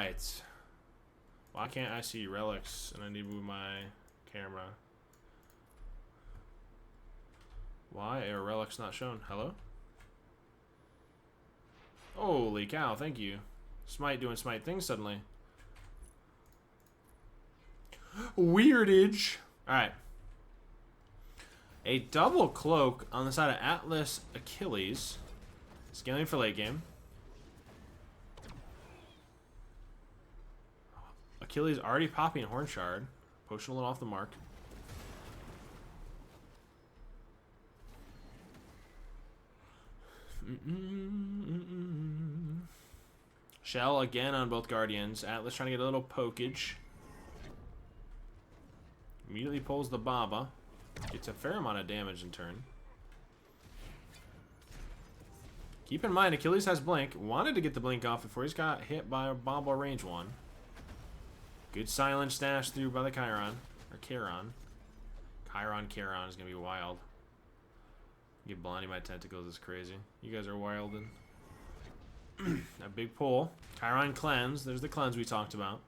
Alright. Why can't I see relics and I need to move my camera? Why are relics not shown? Hello? Holy cow, thank you. Smite doing smite things suddenly. Weirdage. Alright. A double cloak on the side of Atlas Achilles. Scaling for late game. Achilles already popping Horn Shard. Potion a little off the mark. Shell again on both Guardians. Atlas trying to get a little pokage. Immediately pulls the Baba. Gets a fair amount of damage in turn. Keep in mind, Achilles has Blink. Wanted to get the Blink off before he's got hit by a Baba range 1. Good silence dash through by the Chiron. Or Charon. Charon is going to be wild. Get blinding by tentacles is crazy. You guys are wildin'. A big pull. Chiron cleanse. There's the cleanse we talked about.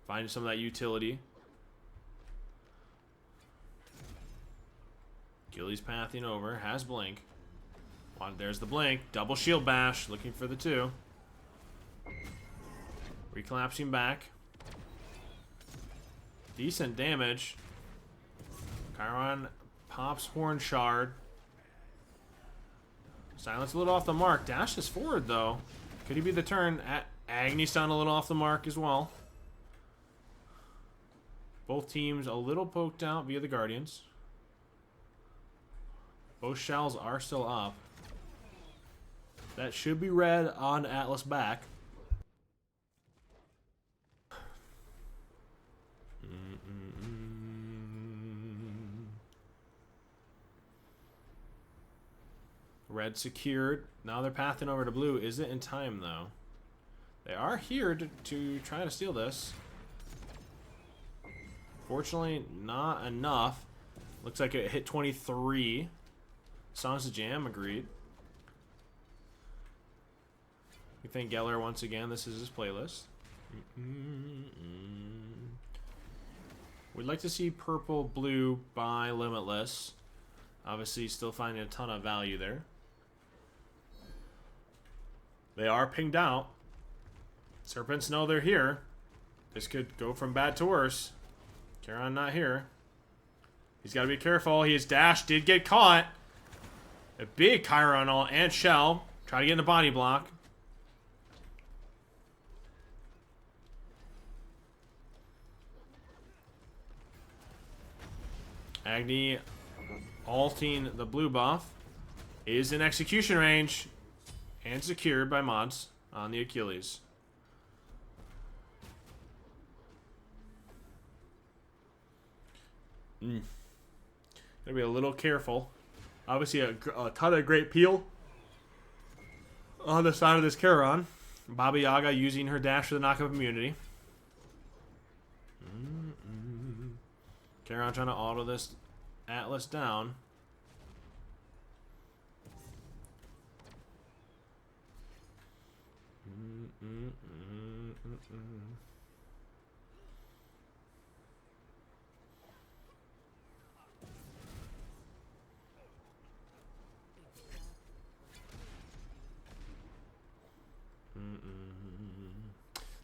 Finding some of that utility. Achilles pathing over. Has Blink. There's the Blink. Double shield bash. Looking for the 2. Recollapsing back. Decent damage. Chiron pops Horn Shard. Silence a little off the mark. Dashes forward, though. Could he be the turn? Agni stun a little off the mark as well. Both teams a little poked out via the Guardians. Both shells are still up. That should be red on Atlas back. Red secured. Now they're pathing over to blue. Is it in time, though? They are here to try to steal this. Fortunately, not enough. Looks like it hit 23. Songs to Jam, agreed. We thank Geller once again. This is his playlist. We'd like to see purple, blue by Limitless. Obviously, still finding a ton of value there. They are pinged out. Serpents know they're here. This could go from bad to worse. Charon not here. He's got to be careful. His dash did get caught. A big Chiron and shell. Try to get in the body block. Agni ulting the blue buff. Is in execution range. And secured by mods on the Achilles. Gotta be a little careful. Obviously, a ton of great peel on the side of this Charon. Baba Yaga using her dash for the knockup immunity. Charon trying to auto this Atlas down.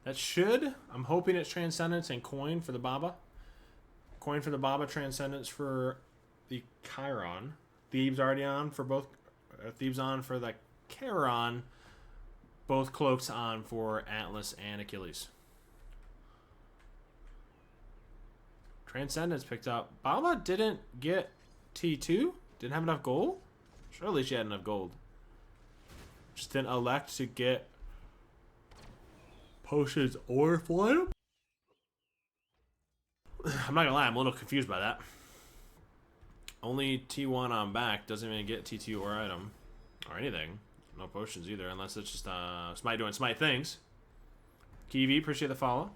That should, I'm hoping it's Transcendence and Coin for the Baba. Coin for the Baba, Transcendence for the Chiron. Thieves already on for both, Thieves on for the Charon. Both cloaks on for Atlas and Achilles. Transcendence picked up. Baba didn't get T2? Didn't have enough gold? Surely she had enough gold. Just didn't elect to get potions or full item? I'm not gonna lie, I'm a little confused by that. Only T1 on back doesn't even get T2 or item. Or anything. No potions either, unless it's just Smite doing Smite things. Kiwi, appreciate the follow.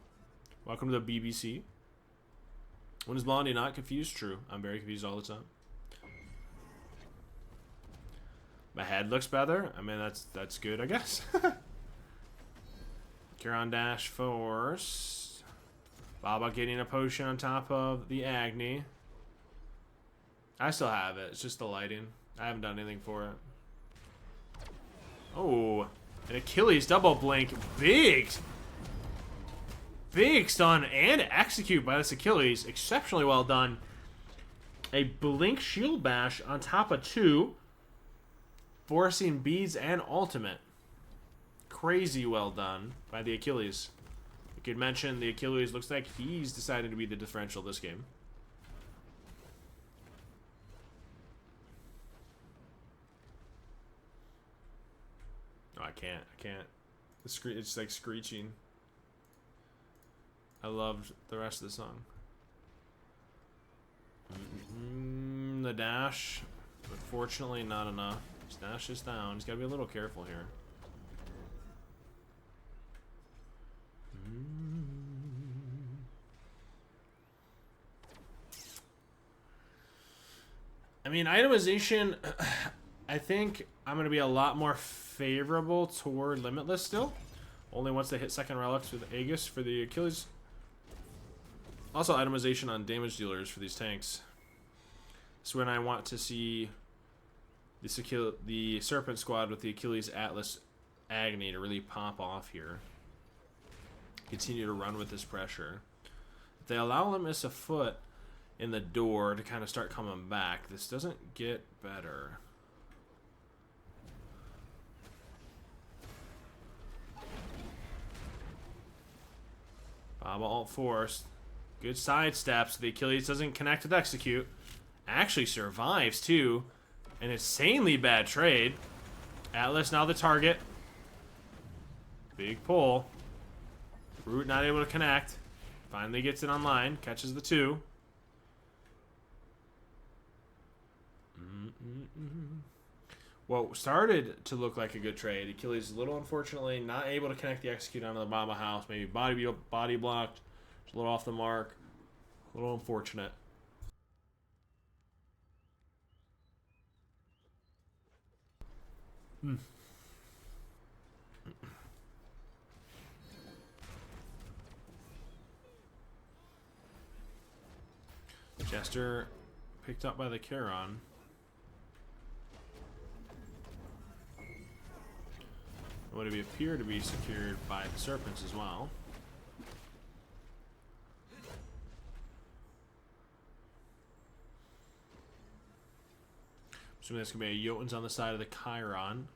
Welcome to the BBC. When is Blondie not confused? True. I'm very confused all the time. My head looks better. I mean, that's good, I guess. Charon dash force. Baba getting a potion on top of the Agni. I still have it. It's just the lighting. I haven't done anything for it. Oh, an Achilles double blink. Big stun and execute by this Achilles. Exceptionally well done. A blink shield bash on top of 2. Forcing beads and ultimate. Crazy well done by the Achilles. You could mention the Achilles looks like he's decided to be the differential this game. Oh, I can't. It's like screeching. I loved the rest of the song. The dash, unfortunately not enough. His dash is down. He's got to be a little careful here. I mean, itemization, I think I'm going to be a lot more favorable toward Limitless still. Only once they hit second relics with Aegis for the Achilles. Also, itemization on damage dealers for these tanks. So when I want to see the Serpent squad with the Achilles Atlas Agni to really pop off here. Continue to run with this pressure. If they allow Limitless a foot in the door to kind of start coming back, this doesn't get better. Baba alt force. Good side steps. The Achilles doesn't connect with execute. Actually survives too. An insanely bad trade. Atlas now the target. Big pull. Root not able to connect. Finally gets it online. Catches the 2. What started to look like a good trade. Achilles a little unfortunately not able to connect the execute onto the Baba house. Maybe body blocked. Just a little off the mark. A little unfortunate. Jester picked up by the Charon. Would it appear to be secured by the Serpents as well? Assuming that's going to be a Jotun's on the side of the Chiron.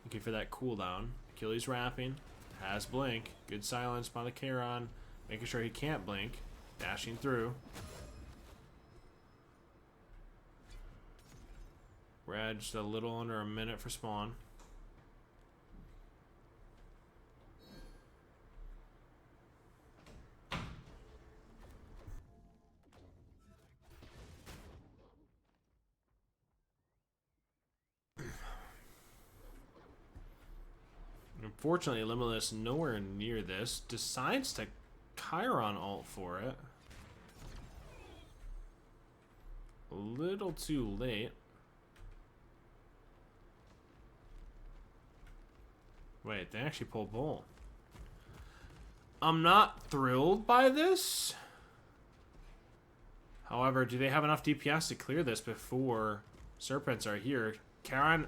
Looking for that cooldown. Achilles wrapping. Has blink. Good silence by the Chiron. Making sure he can't blink. Dashing through. We're at just a little under a minute for spawn. Unfortunately, Limitless nowhere near this. Decides to Chiron ult for it. A little too late. Wait, they actually pull bull. I'm not thrilled by this. However, do they have enough DPS to clear this before Serpents are here? Chiron,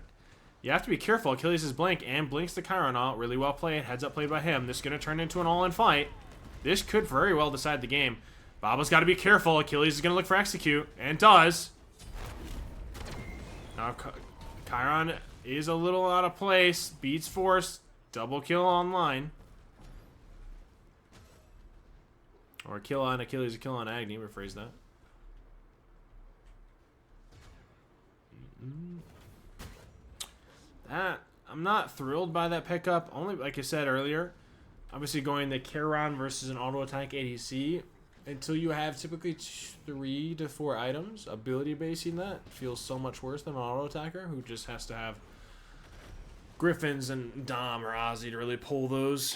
you have to be careful. Achilles is blank and blinks the Chiron out. Really well played. Heads up played by him. This is going to turn into an all-in fight. This could very well decide the game. Baba's got to be careful. Achilles is going to look for execute. And does. Now, Chiron is a little out of place. Beats force. Double kill online. Or kill on Achilles, a kill on Agni. Rephrase that. I'm not thrilled by that pickup. Only, like I said earlier, obviously going the Charon versus an auto attack ADC until you have typically 3 to 4 items. Ability basing that feels so much worse than an auto attacker who just has to have Griffins and Dom or Ozzy to really pull those.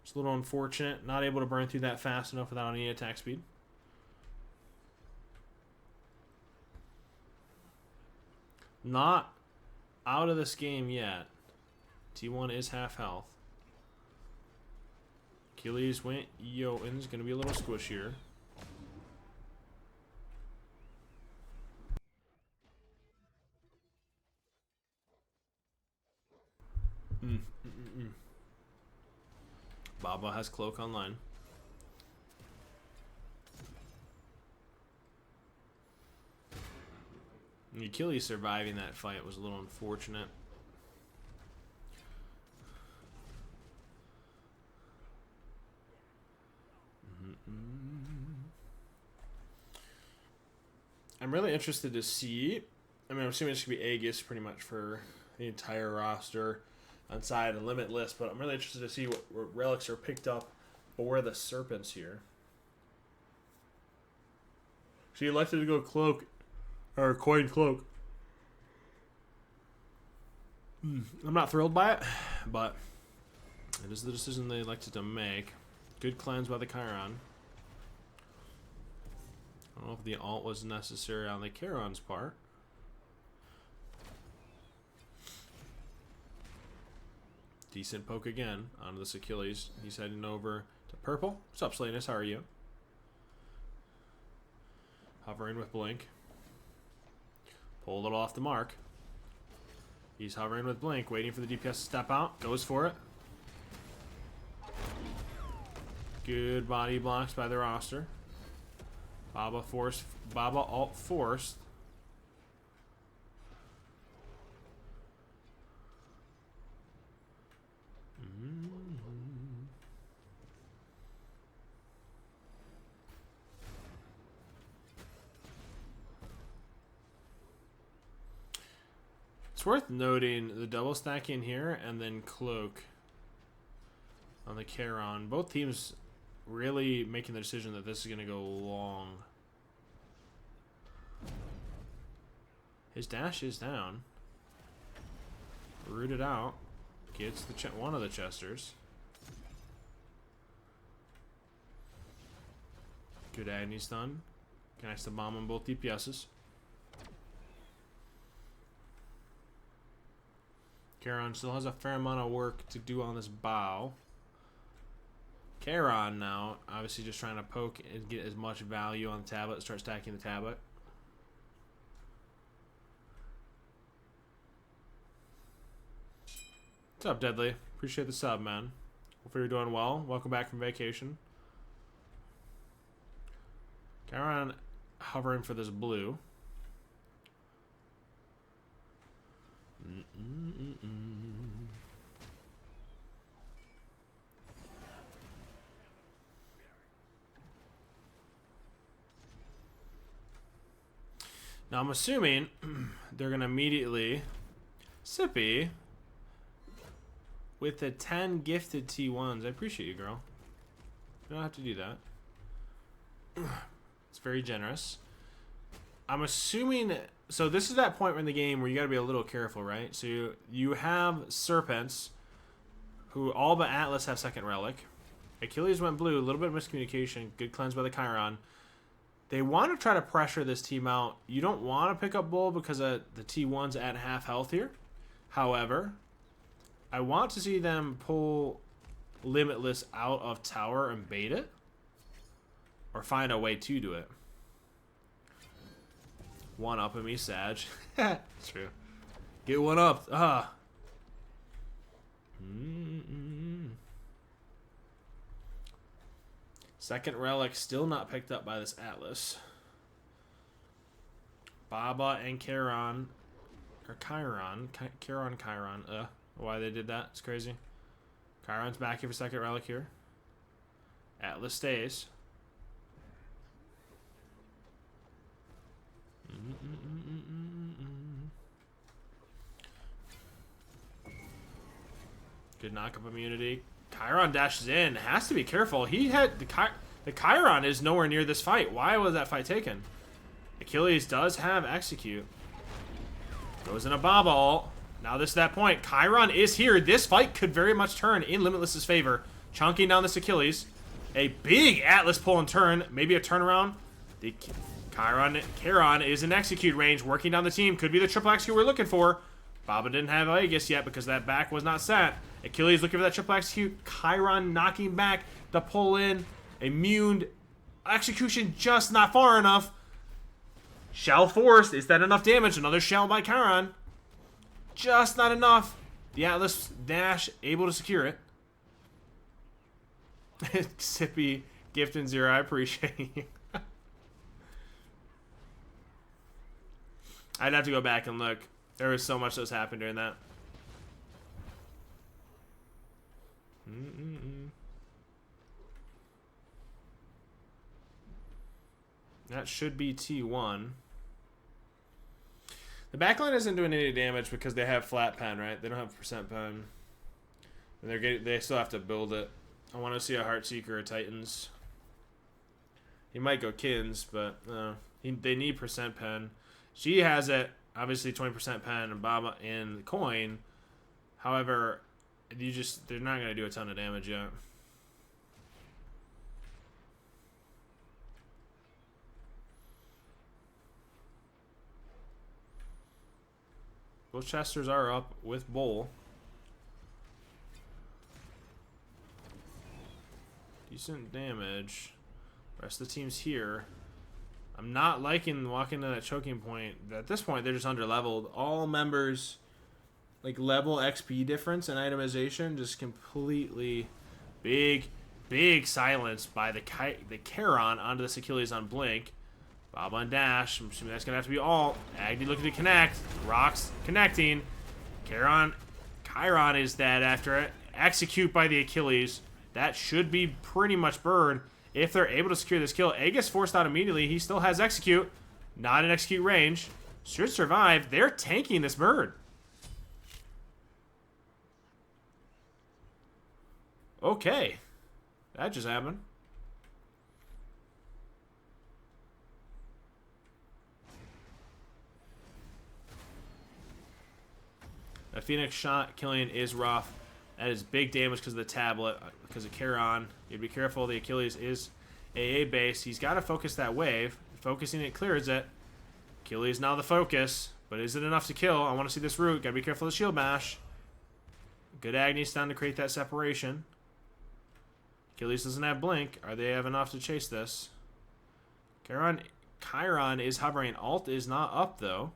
It's a little unfortunate. Not able to burn through that fast enough without any attack speed. Not out of this game yet. T1 is half health. Achilles went Jotun's. Going to be a little squishier. Baba has Cloak online. Achilles surviving that fight was a little unfortunate. I'm really interested to see. I mean, I'm assuming it's going to be Aegis pretty much for the entire roster outside of Limitless, but I'm really interested to see what relics are picked up for the Serpents here. So you elected to go Cloak, or Coin Cloak. I'm not thrilled by it, but it is the decision they elected to make. Good cleanse by the Chiron. I don't know if the alt was necessary on the Chiron's part. Decent poke again onto this Achilles. He's heading over to purple. What's up, Slayness? How are you? Hovering with Blink. Pull a little off the mark. He's hovering with Blink, waiting for the DPS to step out. Goes for it. Good body blocks by the roster. Baba alt forced. It's worth noting the double stack in here and then Cloak on the Charon. Both teams really making the decision that this is going to go long. His dash is down. Rooted out. Gets the one of the Chesters. Good Agni stun. Connects the bomb on both DPSs. Charon still has a fair amount of work to do on this bow. Charon now, obviously just trying to poke and get as much value on the tablet, start stacking the tablet. What's up, Deadly? Appreciate the sub, man. Hopefully you're doing well. Welcome back from vacation. Charon hovering for this blue. Now I'm assuming they're gonna immediately Sippy with the 10 gifted T1s. I appreciate you, girl. You don't have to do that. It's very generous. I'm assuming. So this is that point in the game where you got to be a little careful, right? So you have Serpents, who all but Atlas have second relic. Achilles went blue, a little bit of miscommunication. Good cleanse by the Chiron. They want to try to pressure this team out. You don't want to pick up Bull because the T1's at half health here. However, I want to see them pull Limitless out of tower and bait it. Or find a way to do it. One up at me, Sag. True. Get one up. Ah. Second relic still not picked up by this Atlas. Baba and Charon. Or Chiron. Chiron. Why they did that? It's crazy. Chiron's back here for second relic here. Atlas stays. Good knock-up immunity. Chiron dashes in. Has to be careful. He had the Chiron is nowhere near this fight. Why was that fight taken? Achilles does have execute. Goes in a Baba ult. Now this is that point. Chiron is here. This fight could very much turn in Limitless's favor. Chunking down this Achilles. A big Atlas pull and turn. Maybe a turnaround. The Charon is in execute range. Working down the team. Could be the triple execute we're looking for. Baba didn't have Aegis yet because that back was not set. Achilles looking for that triple execute. Chiron knocking back the pull in. Immune. Execution just not far enough. Shell forced. Is that enough damage? Another shell by Chiron. Just not enough. The Atlas dash able to secure it. Sippy, gift and zero. I appreciate you. I'd have to go back and look. There was so much that was happened during that. That should be T1. The backline isn't doing any damage because they have flat pen, right? They don't have percent pen. And they still have to build it. I want to see a Heartseeker or Titans. He might go Kins, but they need percent pen. She has it, obviously 20% pen and Baba and coin. However, they're not going to do a ton of damage yet. Both Chesters are up with Bull. Decent damage. Rest of the team's here. I'm not liking walking to that choking point. At this point, they're just under-leveled. All members, like, level XP difference and itemization, just completely big silence by the Charon onto this Achilles on Blink. Bob on dash. I'm assuming that's going to have to be all. Agni looking to connect. Rocks connecting. Chiron is dead after it. Execute by the Achilles. That should be pretty much bird if they're able to secure this kill. Aegis forced out immediately. He still has execute. Not in execute range. Should survive. They're tanking this bird. Okay. That just happened. A Phoenix shot killing is rough. That is big damage because of the tablet, because of Charon. You'd be careful. The Achilles is AA base. He's got to focus that wave. Focusing it clears it. Achilles now the focus. But is it enough to kill? I want to see this root. Got to be careful of the shield bash. Good Agni's down to create that separation. Achilles doesn't have blink. Are they have enough to chase this? Chiron is hovering. Alt is not up, though.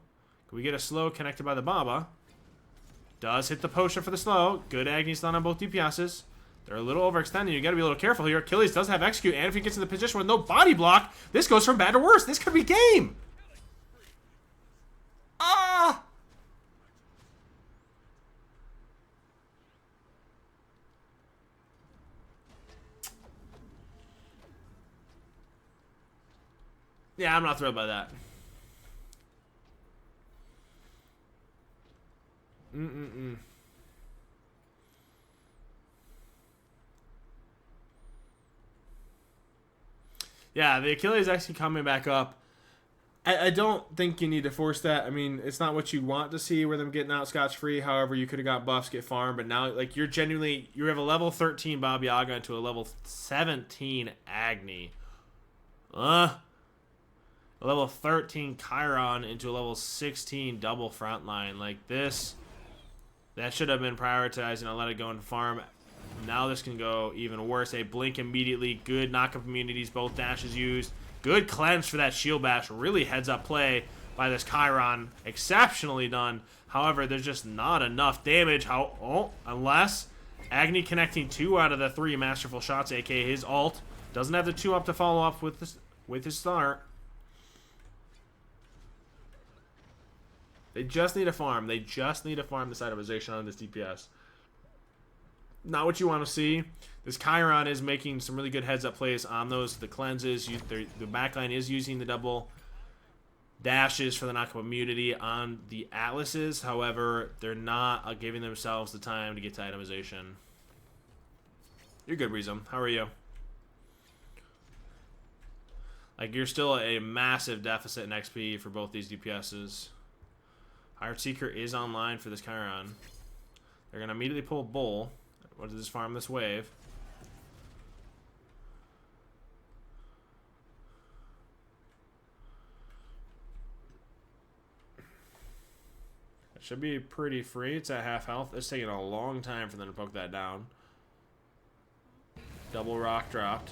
Can we get a slow connected by the Baba? Does hit the potion for the slow. Good Agni's done on both DPSs. They're a little overextending. You got to be a little careful here. Achilles does have execute, and if he gets in the position with no body block, this goes from bad to worse. This could be game. Ah! Yeah, I'm not thrilled by that. Yeah, the Achilles actually coming back up. I don't think you need to force that. I mean, it's not what you want to see where them getting out scotch-free. However, you could have got buffs, get farmed, but now, like, you have a level 13 Baba Yaga into a level 17 Agni. A level 13 Chiron into a level 16 double frontline. Like, this, that should have been prioritized and I let it go and farm. Now this can go even worse. A blink immediately. Good knock-up immunities. Both dashes used. Good cleanse for that shield bash. Really heads-up play by this Chiron. Exceptionally done. However, there's just not enough damage. Unless Agni connecting 2 out of the 3 masterful shots, aka his ult. Doesn't have the 2 up to follow up with his start. They just need a farm. They just need to farm this itemization on this DPS. Not what you want to see. This Chiron is making some really good heads-up plays on the cleanses. The backline is using the double dashes for the knock-up immunity on the Atlases. However, they're not giving themselves the time to get to itemization. You're good, Reezum. How are you? Like, you're still a massive deficit in XP for both these DPSs. Heartseeker is online for this Chiron. They're going to immediately pull Bull. What does this farm this wave? Should be pretty free. It's at half health. It's taking a long time for them to poke that down. Double rock dropped.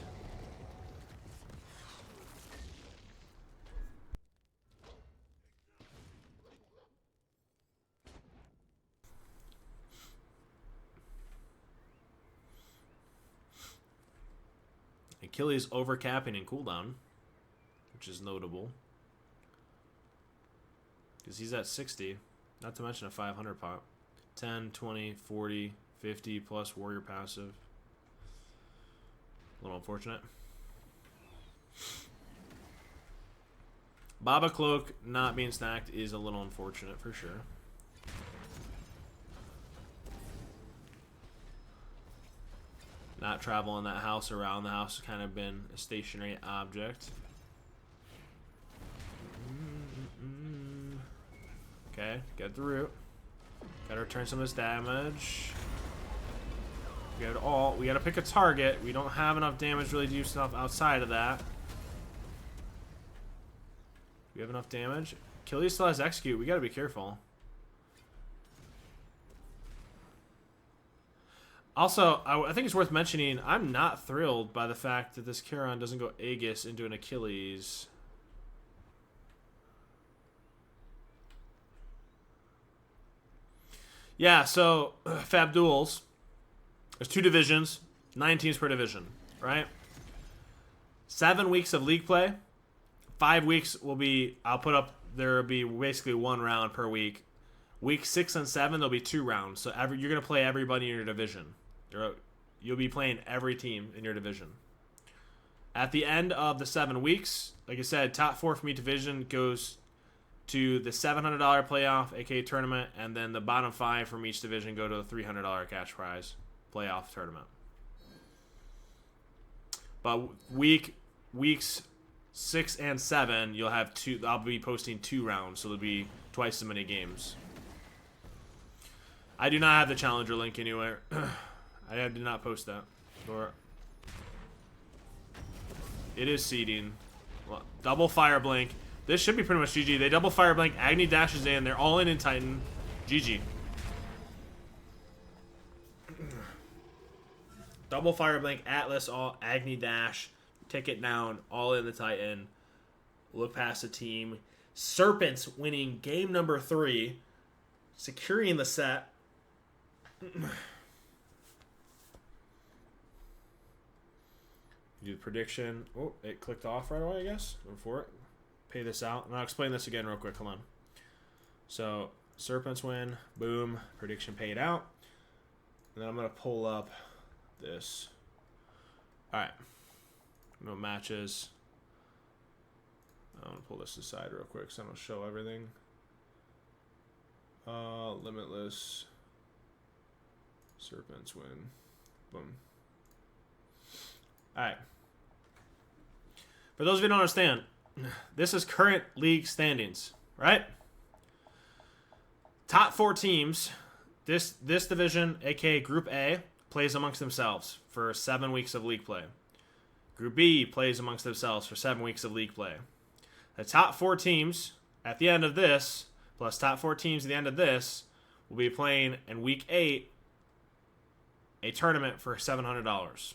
Achilles overcapping in cooldown, which is notable. Because he's at 60, not to mention a 500 pop. 10, 20, 40, 50 plus warrior passive. A little unfortunate. Baba Cloak not being stacked is a little unfortunate for sure. Not traveling that house around. The house has kind of been a stationary object. Okay, get the root. Gotta return some of this damage. We gotta pick a target. We don't have enough damage really to do stuff outside of that. We have enough damage. Achilles still has execute. We gotta be careful. Also, I think it's worth mentioning, I'm not thrilled by the fact that this Charon doesn't go Aegis into an Achilles. Yeah, so Fab Duels, there's 2 divisions, 9 teams per division, right? 7 weeks of league play. 5 weeks will be, there will be basically 1 round per week. Week 6 and 7, there'll be 2 rounds. So you're going to play everybody in your division. You'll be playing every team in your division. At the end of the 7 weeks, like I said, top 4 from each division goes to the $700 playoff, aka tournament, and then the bottom 5 from each division go to the $300 cash prize playoff tournament. But weeks 6 and 7, you'll have 2. I'll be posting 2 rounds, so there'll be twice as many games. I do not have the challenger link anywhere. I did not post that. It is seeding. Well, double fire blink. This should be pretty much GG. They double fire blink. Agni dashes in. They're all in Titan. GG. Double fire blink. Atlas all Agni dash. Ticket down. All in the Titan. Look past the team. Serpents winning game number 3. Securing the set. Do the prediction. Oh, it clicked off right away, I guess. Go for it. Pay this out. And I'll explain this again real quick. Hold on. So, Serpents win. Boom. Prediction paid out. And then I'm going to pull up this. Alright. No matches. I'm going to pull this aside real quick so I don't show everything. Limitless. Serpents win. Boom. Alright. For those of you who don't understand, this is current league standings, right? Top 4 teams, this division, aka Group A, plays amongst themselves for 7 weeks of league play. Group B plays amongst themselves for 7 weeks of league play. The top 4 teams at the end of this, plus top 4 teams at the end of this, will be playing in week 8 a tournament for $700.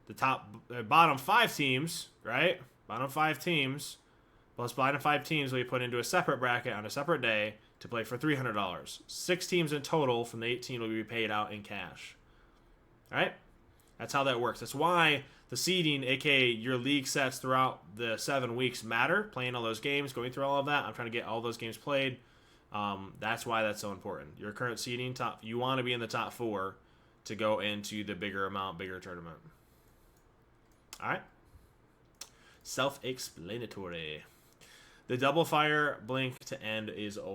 The bottom 5 teams, right? Bottom 5 teams, plus bottom 5 teams will be put into a separate bracket on a separate day to play for $300. 6 teams in total from the 18 will be paid out in cash. All right? That's how that works. That's why the seeding, aka your league sets throughout the 7 weeks, matter. Playing all those games, going through all of that. I'm trying to get all those games played. That's why that's so important. Your current seeding, you want to be in the top 4 to go into the bigger tournament. All right. Self-explanatory. The double fire blink to end is over.